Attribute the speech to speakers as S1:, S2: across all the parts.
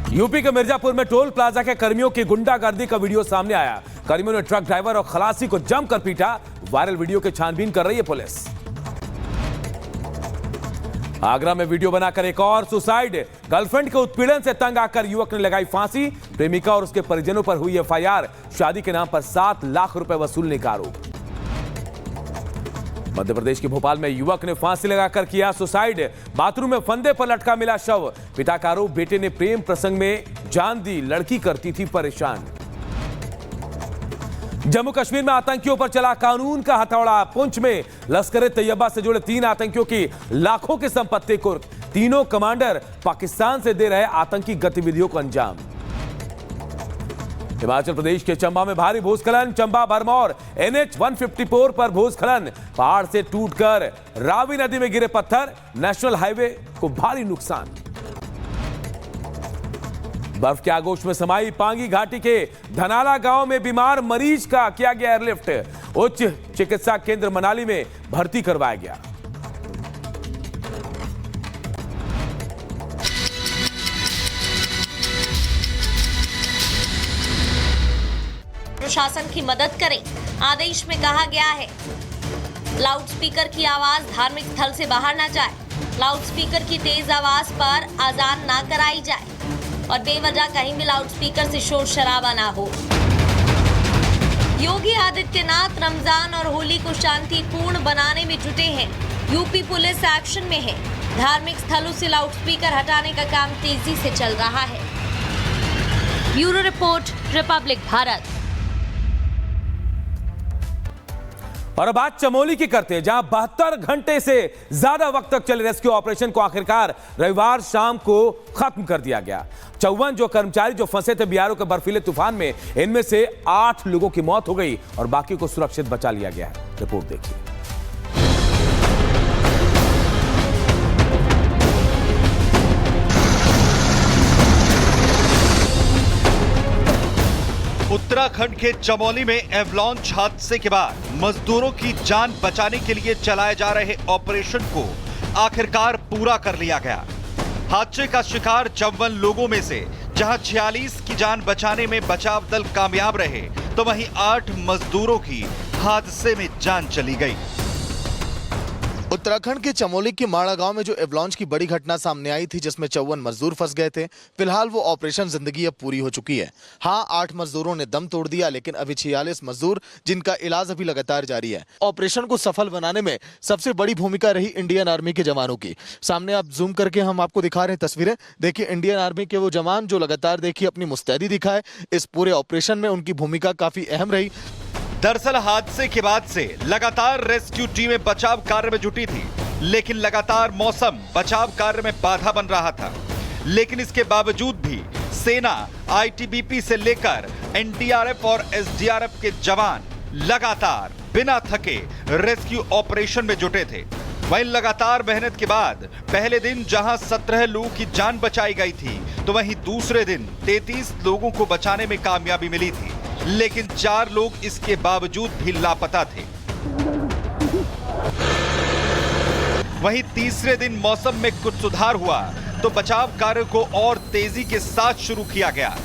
S1: UP के मिर्जापुर में toll plaza के कर्मियों की गुंडागर्दी का वीडियो सामने आया। कर्मियों ने ट्रक ड्राइवर और खलासी को जमकर पीटा। वायरल वीडियो की छानबीन कर रही है पुलिस। आगरा में वीडियो बनाकर एक और सुसाइड। गर्लफ्रेंड के उत्पीड़न से तंग आकर युवक ने लगाई फांसी। प्रेमिका और उसके परिजनों पर हुई एफआईआर। शादी के नाम पर 7 लाख रुपए वसूलने का आरोप। मध्य प्रदेश के भोपाल में युवक ने फांसी लगाकर किया सुसाइड। बाथरूम में फंदे पर लटका मिला शव। पिता का आरोप, बेटे ने प्रेम प्रसंग में जान दी, लड़की करती थी परेशान। जम्मू कश्मीर में आतंकियों पर चला कानून का हथौड़ा। पुंछ में लश्कर तैयबा से जुड़े 3 आतंकियों की लाखों की संपत्ति कुर्क। तीनों कमांडर पाकिस्तान से दे रहे आतंकी गतिविधियों को अंजाम। हिमाचल प्रदेश के चंबा में भारी भूस्खलन। चंबा भरमौर NH 154 पर भूस्खलन। पहाड़ से टूटकर रावी नदी में गिरे पत्थर। नेशनल हाईवे को भारी नुकसान। बर्फ के आगोश में समाई पांगी घाटी के धनाला गांव में बीमार मरीज का किया गया एयरलिफ्ट। उच्च चिकित्सा केंद्र मनाली में भर्ती करवाया गया।
S2: प्रशासन की मदद करें, आदेश में कहा गया है। लाउडस्पीकर की आवाज धार्मिक स्थल से बाहर न जाए। लाउडस्पीकर की तेज आवाज पर अजान ना कराई जाए और बेवजह कहीं भी लाउडस्पीकर से शोर शराबा ना हो। योगी आदित्यनाथ रमजान और होली को शांतिपूर्ण बनाने में जुटे हैं। यूपी पुलिस एक्शन में है। धार्मिक स्थलों से लाउडस्पीकर हटाने का काम तेजी से चल रहा है। Bureau report, Republic Bharat.
S1: और अब बात चमोली की करते हैं, जहां 72 घंटे से ज्यादा वक्त तक चले रेस्क्यू ऑपरेशन को आखिरकार रविवार शाम को खत्म कर दिया गया। 54 जो कर्मचारी जो फंसे थे बिहार के बर्फीले तूफान में, इनमें से 8 लोगों की मौत हो गई और बाकी को सुरक्षित बचा लिया गया है। रिपोर्ट देखिए।
S3: उत्तराखंड के चमोली में एवलांच हादसे के बाद मजदूरों की जान बचाने के लिए चलाए जा रहे ऑपरेशन को आखिरकार पूरा कर लिया गया। हादसे का शिकार 54 लोगों में से जहां 46 की जान बचाने में बचाव दल कामयाब रहे, तो वहीं 8 मजदूरों की हादसे में जान चली गई।
S4: उत्तराखंड के चमोली के माड़ा गांव में जो एवलांच की बड़ी घटना सामने आई थी, जिसमें 54 मजदूर फंस गए थे, फिलहाल वो ऑपरेशन जिंदगी अब पूरी हो चुकी है। हाँ, 8 मजदूरों ने दम तोड़ दिया, लेकिन अभी 46 मजदूर जिनका इलाज अभी लगातार जारी है। ऑपरेशन को सफल बनाने में सबसे बड़ी भूमिका रही इंडियन आर्मी के जवानों की। सामने आप जूम करके हम आपको दिखा रहे हैं तस्वीरें। देखिए, इंडियन आर्मी के वो जवान जो लगातार देखिए अपनी मुस्तैदी दिखाए। इस पूरे ऑपरेशन में उनकी भूमिका काफी अहम रही।
S3: दरअसल हादसे के बाद से लगातार रेस्क्यू टीमें बचाव कार्य में जुटी थी, लेकिन लगातार मौसम बचाव कार्य में बाधा बन रहा था। लेकिन इसके बावजूद भी सेना, ITBP से लेकर NDRF और SDRF के जवान लगातार बिना थके रेस्क्यू ऑपरेशन में जुटे थे। वहीं लगातार मेहनत के बाद पहले दिन जहां 17 लोगों की जान बचाई गई थी, तो वहीं दूसरे दिन 33 लोगों को बचाने में कामयाबी मिली थी, लेकिन 4 लोग इसके बावजूद भी लापता थे। वहीं तीसरे दिन मौसम में कुछ सुधार हुआ तो बचाव कार्य को और तेजी के साथ शुरू किया गया।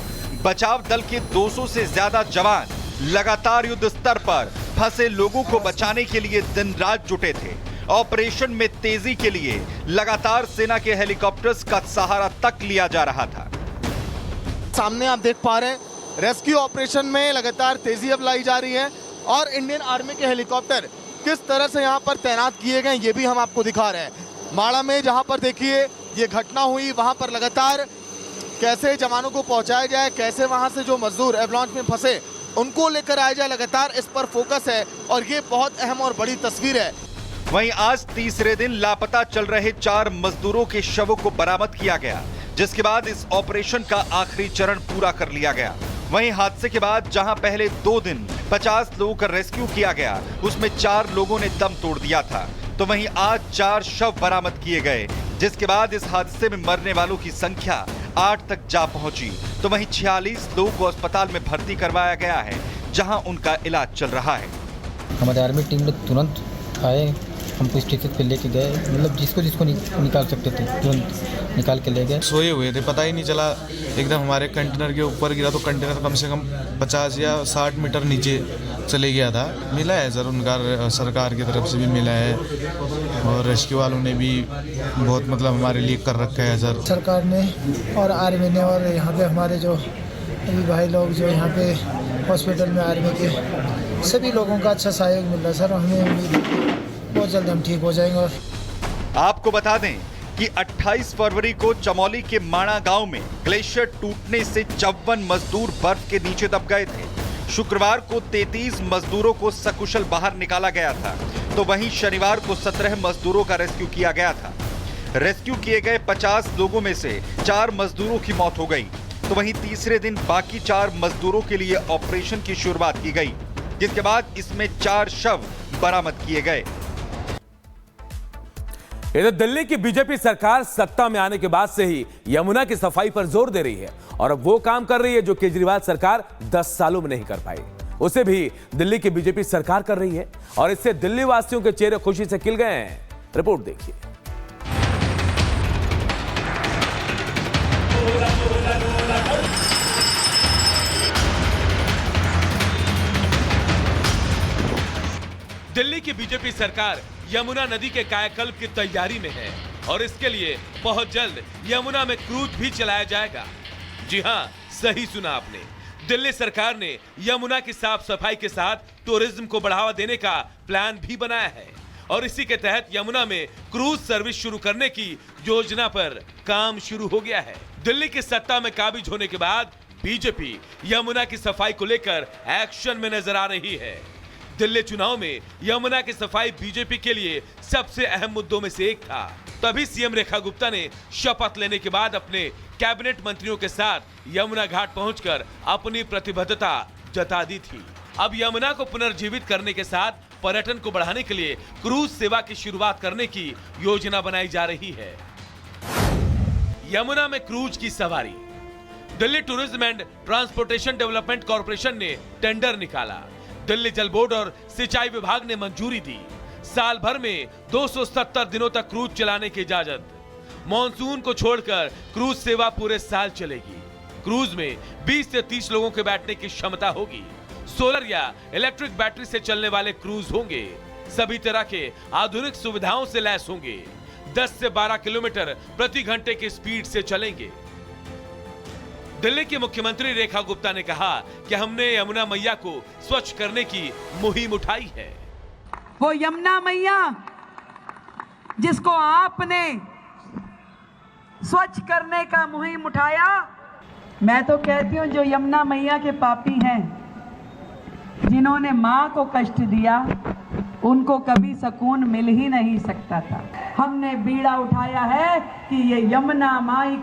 S3: बचाव दल के 200 से ज्यादा जवान लगातार युद्ध स्तर पर फंसे लोगों को बचाने के लिए दिन रात जुटे थे। ऑपरेशन में तेजी के लिए लगातार सेना के हेलीकॉप्टर्स का सहारा तक लिया जा रहा था।
S4: सामने आप देख पा रहे हैं, रेस्क्यू ऑपरेशन में लगातार तेजी अब लाई जा रही है और इंडियन आर्मी के हेलीकॉप्टर किस तरह से यहाँ पर तैनात किए गए ये भी हम आपको दिखा रहे हैं। माड़ा में जहाँ पर देखिए ये घटना हुई, वहाँ पर लगातार कैसे जवानों को पहुँचाया जाए, कैसे वहाँ से जो मजदूर एवलांच में फंसे उनको लेकर आया जाए, लगातार इस पर फोकस है और ये बहुत अहम और बड़ी तस्वीर है।
S3: वहीं आज तीसरे दिन लापता चल रहे 4 मजदूरों के शवों को बरामद किया गया, जिसके बाद इस ऑपरेशन का आखिरी चरण पूरा कर लिया गया। वहीं हादसे के बाद जहां पहले 2 दिन 50 लोगों का रेस्क्यू किया गया, उसमें 4 लोगों ने दम तोड़ दिया था, तो वहीं आज 4 शव बरामद किए गए, जिसके बाद इस हादसे में मरने वालों की संख्या 8 तक जा पहुंची। तो वहीं 46 लोगों को अस्पताल में भर्ती करवाया गया है, जहां उनका इलाज चल रहा है।
S5: हमारे आर्मी टीम लोग तुरंत आए, हमको स्टेशन पे लेके गए, मतलब जिसको निकाल सकते थे तुरंत निकाल के ले गए।
S6: सोए हुए थे, पता ही नहीं चला, एकदम हमारे कंटेनर के ऊपर गिरा तो कंटेनर कम से कम 50 या 60 मीटर नीचे चले गया था। मिला है सर, उनका सरकार की तरफ से भी मिला है और रेस्क्यू वालों ने भी बहुत मतलब हमारे लिए कर रखा है सर।
S7: सरकार ने और आर्मी ने और यहाँ पे हमारे जो अभी भाई लोग जो यहाँ पे हॉस्पिटल में आर्मी के सभी लोगों का अच्छा सहयोग मिल रहा है सर। हमें उम्मीद है कि बहुत जल्द हम ठीक हो जाएंगे। और
S3: आपको बता दें कि 28 फरवरी को चमोली के माणा गांव में ग्लेशियर टूटने से 54 मजदूर बर्फ के नीचे दब गए थे। शुक्रवार को 33 मजदूरों को सकुशल बाहर निकाला गया था, तो वहीं शनिवार को 17 मजदूरों का रेस्क्यू किया गया था। रेस्क्यू किए गए 50 लोगों में से 4 मजदूरों की मौत हो गई, तो वहीं तीसरे दिन बाकी 4 मजदूरों के लिए ऑपरेशन की शुरुआत की गई, जिसके बाद इसमें 4 शव बरामद किए गए।
S1: इधर दिल्ली की बीजेपी सरकार सत्ता में आने के बाद से ही यमुना की सफाई पर जोर दे रही है और अब वो काम कर रही है जो केजरीवाल सरकार 10 सालों में नहीं कर पाई। उसे भी दिल्ली की बीजेपी सरकार कर रही है और इससे दिल्ली वासियों के चेहरे खुशी से खिल गए हैं। रिपोर्ट देखिए। दिल्ली की बीजेपी सरकार यमुना नदी के कायाकल्प की तैयारी में है और इसके लिए बहुत जल्द यमुना में क्रूज भी चलाया जाएगा। जी हां, सही सुना आपने। दिल्ली सरकार ने यमुना की साफ सफाई के साथ टूरिज्म को बढ़ावा देने का प्लान भी बनाया है और इसी के तहत यमुना में क्रूज सर्विस शुरू करने की योजना पर काम शुरू हो गया है। दिल्ली की सत्ता में काबिज होने के बाद बीजेपी यमुना की सफाई को लेकर एक्शन में नजर आ रही है। दिल्ली चुनाव में यमुना की सफाई बीजेपी के लिए सबसे अहम मुद्दों में से एक था। तभी सीएम रेखा गुप्ता ने शपथ लेने के बाद अपने कैबिनेट मंत्रियों के साथ यमुना घाट पहुंचकर अपनी प्रतिबद्धता जता दी थी। अब यमुना को पुनर्जीवित करने के साथ पर्यटन को बढ़ाने के लिए क्रूज सेवा की शुरुआत करने की योजना बनाई जा रही है। यमुना में क्रूज की सवारी। Delhi tourism and transportation development corporation ने टेंडर निकाला। दिल्ली जल बोर्ड और सिंचाई विभाग ने मंजूरी दी। साल भर में 270 दिनों तक क्रूज चलाने की इजाजत। मॉनसून को छोड़कर क्रूज सेवा पूरे साल चलेगी। क्रूज में 20 से 30 लोगों के बैठने की क्षमता होगी। सोलर या इलेक्ट्रिक बैटरी से चलने वाले क्रूज होंगे। सभी तरह के आधुनिक सुविधाओं से लैस होंगे। 10 से 12 किलोमीटर प्रति घंटे की स्पीड से चलेंगे। दिल्ली की मुख्यमंत्री रेखा गुप्ता ने कहा कि हमने यमुना मैया को स्वच्छ करने की मुहिम उठाई है।
S8: वो यमुना मैया जिसको आपने स्वच्छ करने का मुहिम उठाया, मैं तो कहती हूँ जो यमुना मैया के पापी हैं, जिन्होंने माँ को कष्ट दिया, उनको कभी सुकून मिल ही नहीं सकता था। हमने बीड़ा उठाया है कि ये यमुना माई